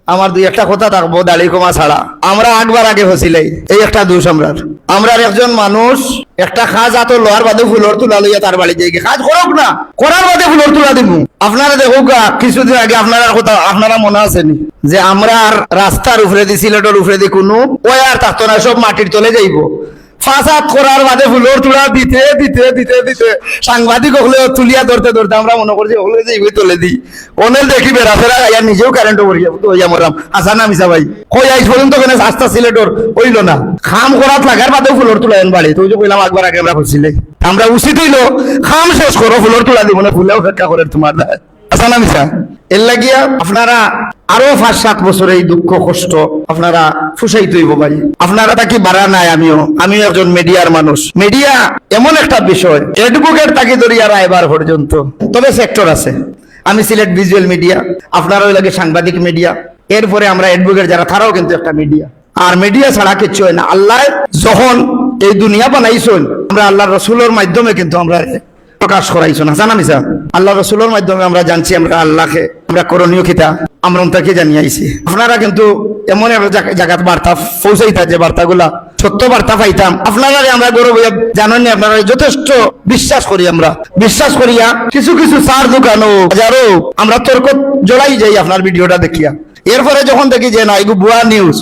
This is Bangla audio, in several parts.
আমার দুই একটা কথা থাকবো দাড়ি কমা ছাড়া। আমরা একবার আগে হছিলাই এই একটা দোষ আমরা একজন মানুষ একটা খাজ আত লোহার বাদে ফুলর তুলা লইয়া তার বাড়ি যাই কাজ করুক না, করার বাদে ফুলর তুলা দিব। আপনারা দেখুক কিছুদিন আগে আপনারা কথা আপনারা মনে আছেনি যে আমরা আর রাস্তার উপরে দি সিলেটের উপরে দি কোনো ওয়ার থাকতো না, সব মাটির তলে যাইব। ফাসাদ করার বাদে ফুলর তুলা দিতে দিতে দিতে দিতে সাংবাদিক হলে তুলিয়া ধরতে ধরতে আমরা মনে করছি ওগুলো যে ইবে তুলে দিই ওনের দেখি বেড়াফেরা ইয়া নিজেও কারেন্ট হইয়া মরাম। হাসান আমিসা ভাই কই আজ পর্যন্ত ওখানে রাস্তা সিলেটর হইল না, খাম করাত লাগার বাদে ফুলর তুলাইন বাড়ি। তুই যে কইলাম একবার আগে আমরা বলছিলে আমরা উচিত হইলো খাম শেষ করো ফুলর তুলা দিব না, ফুলে অপেক্ষা করে তোমার হাসান আমিসা। এর লাগিয়া আপনারা আরো 5-7 বছর এই দুঃখ কষ্ট আপনারা ফুসাইতে হইব ভাই। আপনারা তাকে বাড়া নাই, আমিও একজন মিডিয়ার মানুষ। মিডিয়া এমন একটা বিষয় এডভোকেট তাকে ধরিয়া রায়বার পর্যন্ত, তবে সেক্টর আছে। আমি সিলেট ভিজুয়াল মিডিয়া, আপনারা ওই লাগে সাংবাদিক মিডিয়া, এরপরে আমরা এডভোকেট যারা তারাও কিন্তু একটা মিডিয়া। আর মিডিয়া ছাড়া কিচ্ছু হয় না। আল্লাহ যখন এই দুনিয়া বানাইছেন আমরা আল্লাহ রসুলের মাধ্যমে কিন্তু আমরা প্রকাশ করাইছেন। হাসান আমিসা আল্লাহ রসুলের মাধ্যমে আমরা জানছি আমরা আল্লাহকে আমরা করণীয় খিতা আমরা তাকে জানিয়ে আইছি। আপনারা কিন্তু এমন একটা জায়গাত বার্তা পৌঁছাইতা যে বার্তাগুলা সত্য বার্তা পাইতাম আপনারা আমরা গৌরব জানেন। আপনারা যথেষ্ট বিশ্বাস করি, আমরা বিশ্বাস করিয়া কিছু কিছু চার দোকানও হাজারও আমরা তর্ক জড়াই যাই আপনার ভিডিওটা দেখিয়া। এরপরে যখন দেখি যে না এগুলো ভুয়া নিউজ,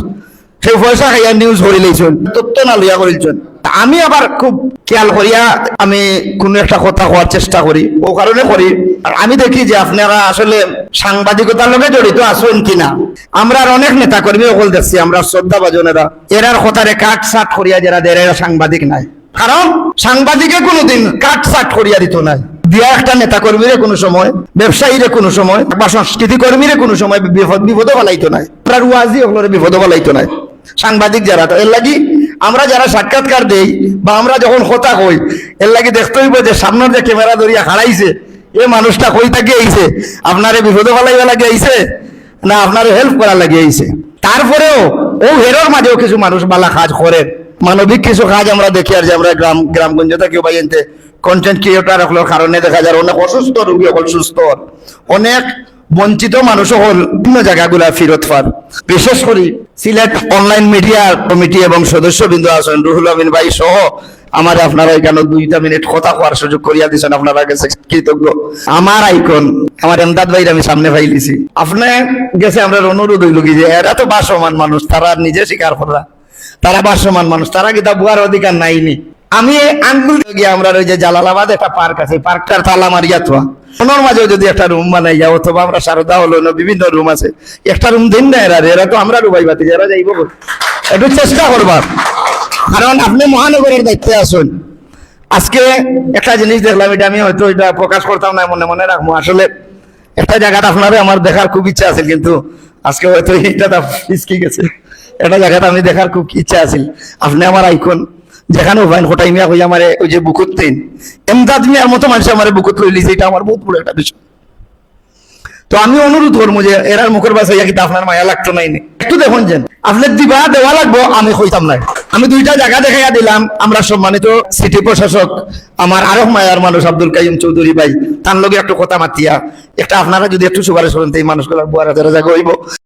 সেই পয়সা খাইয়া নিউজ করে লইছেন, তথ্য না লইয়া করেছেন। আমি আবার খুব খেয়াল করিয়া আমি কোন একটা কথা হওয়ার চেষ্টা করি, ও কারণে করি আর আমি দেখি যে আপনারা আসলে সাংবাদিকতার লগে জড়িত আছেন কিনা। আমরা অনেক নেতা কর্মী সকল দেখছি, আমরা শ্রদ্ধা ভাজনেরা এরার কথারে কাট সাট করিয়া যারা দেয় এরা সাংবাদিক নাই। কারণ সাংবাদিকে কোনোদিন কাট সাট করিয়া দিত নাই দিয়া একটা নেতা কর্মীরে কোনো সময়, ব্যবসায়ীরে কোনো সময় বা সংস্কৃতি কর্মীরে কোনো সময় বিপদও ফেলাইতো নাই, আপনার ওয়াজি ওগুলোর বিপদও ফেলাইতো নাই সাংবাদিক যারা। তো এর লাগি আমরা যারা সাক্ষাৎকার দেই বা আমরা যখন কথা কই এর লাগি দেখতে হইব যে সামনের যে ক্যামেরা ধরিয়া হারাইছে এ মানুষটা কই থেকে আইছে, আপনারে বিপদে ফেলাইবা লাগে আইছে না আপনারে হেল্প করা লাগে আইছে। তারপরেও ও হেরোর মাঝেও কিছু মানুষ বালা কাজ করে, মানবিক কিছু কাজ আমরা দেখি। আর যে আমরা গ্রামগঞ্জ থেকে বাইতে কন্টেন্ট ক্রিয়েটর হওয়ার কারণে দেখা যায় অনেক অসুস্থ রোগী হল সুস্থ, অনেক বঞ্চিত মানুষ হল বিভিন্ন জায়গাগুলা ফিরত পার। বিশেষ করে সিলেট অনলাইন মিডিয়া কমিটি এবং সদস্যবৃন্দ আছেন রুহুল আমিন ভাই সহ আমার আপনারা এখানে 2 মিনিট কথা কওয়ার সুযোগ করিয়া দিয়েছেন, আপনারা কাছে কৃতজ্ঞ। আমার আইকন আমার এমদাদ ভাইয়ের আমি সামনে পাইলিছি, আপনি গেছে আমরা অনুরোধ হইল কি যে এরা তো বাসমান মানুষ, তারা নিজে স্বীকার করা তারা বাসমান মানুষ, তারা কি তা বুয়ার অধিকার নাইনি। আমি আঙ্গুল গিয়ে আমরা ওই যে জালালাবাদ একটা পার্ক আছে, পার্কটার তালা মারিয়া তো ওনার মাঝেও যদি একটা রুম বানাই যাও, অথবা আমরা সারদা হলো বিভিন্ন রুম আছে, একটা রুম দিন না এরা তো আমরা রুবাই বাতি যারা যাইব একটু চেষ্টা করবার। কারণ আপনি মহানগরের দায়িত্বে আসুন। আজকে একটা জিনিস দেখলাম, এটা আমি হয়তো এটা প্রকাশ করতাম না, মনে মনে রাখবো। আসলে একটা জায়গাটা আপনারে আমার দেখার খুব ইচ্ছা আছে, কিন্তু আজকে হয়তো এটা পিছকি গেছে। একটা জায়গাটা আমি দেখার খুব ইচ্ছা আছে। আপনি আমার আইকন যেখানে ভাইন হঠাই মিয়া হয়ে আমার ওই যে বুকুত তিন এমদাদ মিয়ার মতো মানুষ আমার বুকুত লইলিছে, এটা আমার বহুত বড় একটা বিষয়। তো আমি অনুরোধ করবো যে এরার মুখের বাসা কিন্তু আপনার মায়া লাগতো নাই, একটু দেখুন যেন আপনার দিবা দেওয়া লাগবো, আমি হইতাম না। আমি 2টা জায়গা দেখাইয়া দিলাম। আমরা সম্মানিত সিটি প্রশাসক আমার আরো মায়ার মানুষ আব্দুল কাইম চৌধুরী ভাই তার লগে একটু কথা মাতিয়া একটা আপনারা যদি একটু সুপারিশ করেন এই মানুষগুলোর বুয়ারা যারা জায়গা হইব।